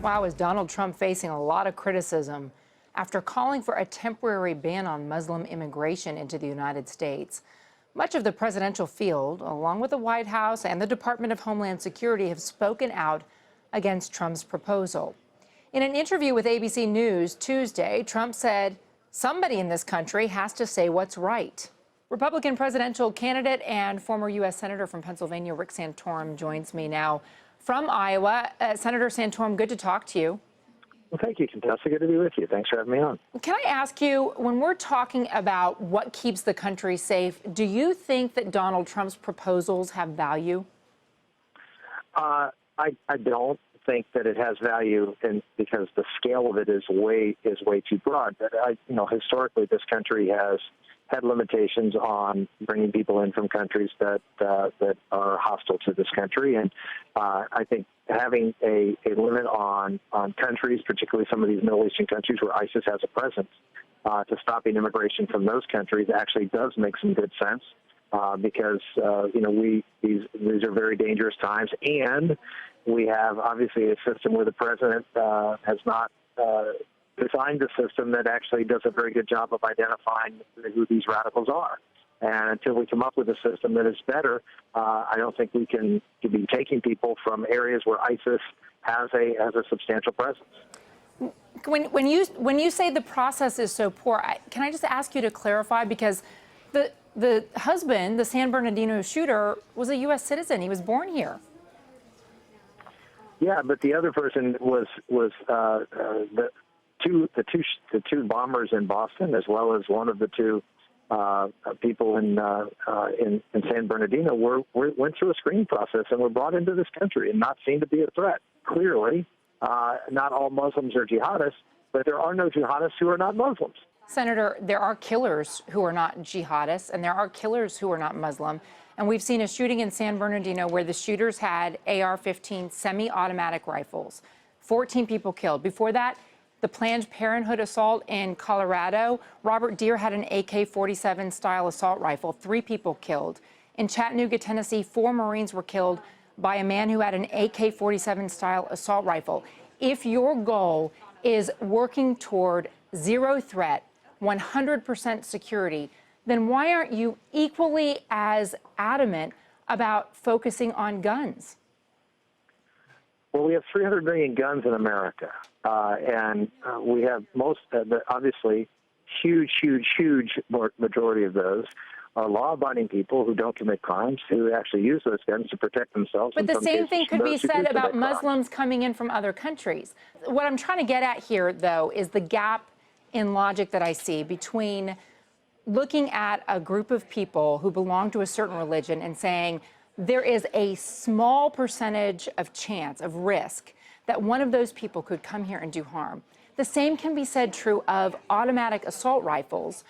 Wow, is Donald Trump facing a lot of criticism after calling for a temporary ban on Muslim immigration into the United States. Much of the presidential field, along with the White House and the Department of Homeland Security, have spoken out against Trump's proposal. In an interview with ABC News Tuesday, Trump said, "Somebody in this country has to say what's right." Republican presidential candidate and former U.S. Senator from Pennsylvania, Rick Santorum, joins me now from Iowa. Senator Santorum, good to talk to you. Well, thank you, Contessa. Good to be with you. Thanks for having me on. Can I ask you, when we're talking about what keeps the country safe, do you think that Donald Trump's proposals have value? I don't think that it has value, because the scale of it is way too broad. But historically, this country has had limitations on bringing people in from countries that are hostile to this country, and I think having a limit on countries, particularly some of these Middle Eastern countries where ISIS has a presence, to stopping immigration from those countries actually does make some good sense, because these are very dangerous times, and we have obviously a system where the president has not designed a system that actually does a very good job of identifying who these radicals are. And until we come up with a system that is better, I don't think we can be taking people from areas where ISIS has a substantial presence. When you say the process is so poor, can I just ask you to clarify? Because the husband, the San Bernardino shooter, was a U.S. citizen. He was born here. Yeah, but the other person was the two bombers in Boston, as well as one of the two people in San Bernardino went through a screening process and were brought into this country and not seen to be a threat. Clearly, not all Muslims are jihadists, but there are no jihadists who are not Muslims. Senator, there are killers who are not jihadists, and there are killers who are not Muslim. And we've seen a shooting in San Bernardino where the shooters had AR-15 semi-automatic rifles. 14 people killed. Before that, the Planned Parenthood assault in Colorado, Robert Deere had an AK-47 style assault rifle, 3 people killed. In Chattanooga, Tennessee, 4 Marines were killed by a man who had an AK-47 style assault rifle. If your goal is working toward zero threat, 100% security, then why aren't you equally as adamant about focusing on guns? Well, we have 300 million guns in America, and we have obviously huge majority of those are law-abiding people who don't commit crimes, who actually use those guns to protect themselves. But the same thing could be said about Muslims coming in from other countries. What I'm trying to get at here, though, is the gap in logic that I see between looking at a group of people who belong to a certain religion and saying there is a small percentage of chance, of risk, that one of those people could come here and do harm. The same can be said true of automatic assault rifles,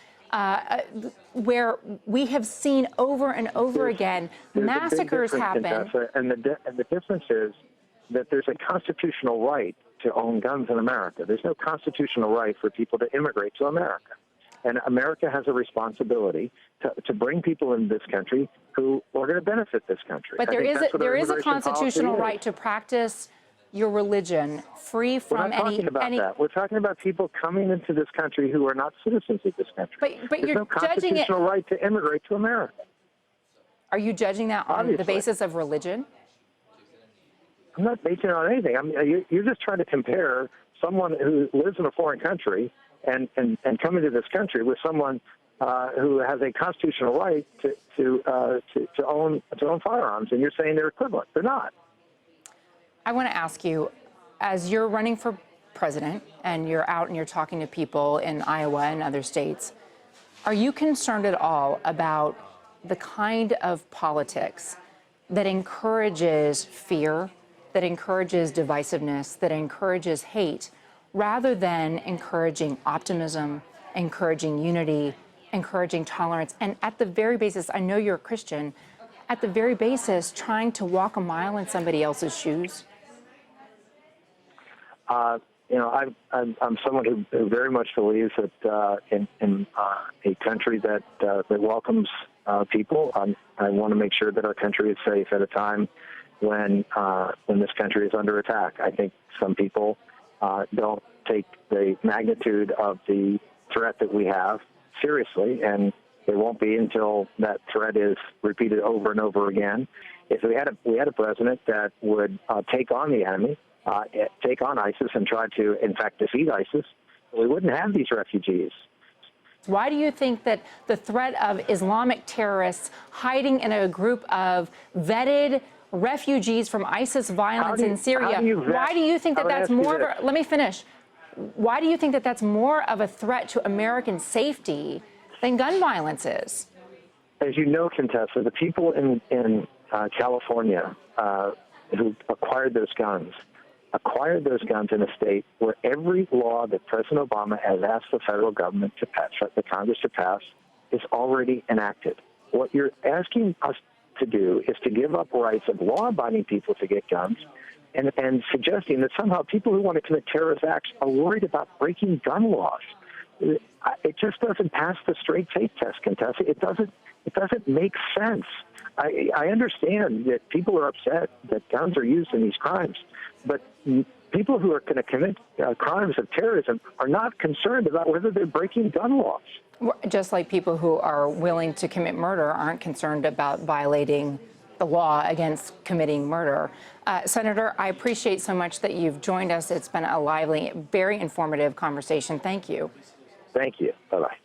where we have seen over and over again massacres happen. And the difference is that there's a constitutional right to own guns in America. There's no constitutional right for people to immigrate to America. And America has a responsibility to bring people in this country who are going to benefit this country. But there is a constitutional right to practice your religion free from any... We're not talking about that. We're talking about people coming into this country who are not citizens of this country. But There's no constitutional right to immigrate to America. Are you judging that on the basis of religion? I'm not basing it on anything. You're just trying to compare someone who lives in a foreign country and coming to this country with someone who has a constitutional right to own firearms, and you're saying they're equivalent. They're not. I want to ask you, as you're running for president and you're out and you're talking to people in Iowa and other states, are you concerned at all about the kind of politics that encourages fear, that encourages divisiveness, that encourages hate, rather than encouraging optimism, encouraging unity, encouraging tolerance, and at the very basis, I know you're a Christian, at the very basis, trying to walk a mile in somebody else's shoes? I'm someone who very much believes that in a country that welcomes people, I want to make sure that our country is safe at a time when this country is under attack. I think some people don't take the magnitude of the threat that we have seriously, and they won't be until that threat is repeated over and over again. If we had a president that would take on the enemy, take on ISIS, and try to, in fact, defeat ISIS, we wouldn't have these refugees. Why do you think that the threat of Islamic terrorists hiding in a group of vetted refugees from ISIS violence in Syria, why do you think that that's more of a, let me finish. Why do you think that that's more of a threat to American safety than gun violence is? As you know, Contessa, the people in California who acquired those guns in a state where every law that President Obama has asked the federal government to pass, the Congress to pass, is already enacted. What you're asking us to do is to give up rights of law-abiding people to get guns, and suggesting that somehow people who want to commit terrorist acts are worried about breaking gun laws. It just doesn't pass the straight faith test, Contessa. It doesn't make sense. I understand that people are upset that guns are used in these crimes, but people who are going to commit crimes of terrorism are not concerned about whether they're breaking gun laws. Just like people who are willing to commit murder aren't concerned about violating the law against committing murder. Senator, I appreciate so much that you've joined us. It's been a lively, very informative conversation. Thank you. Thank you. Bye-bye.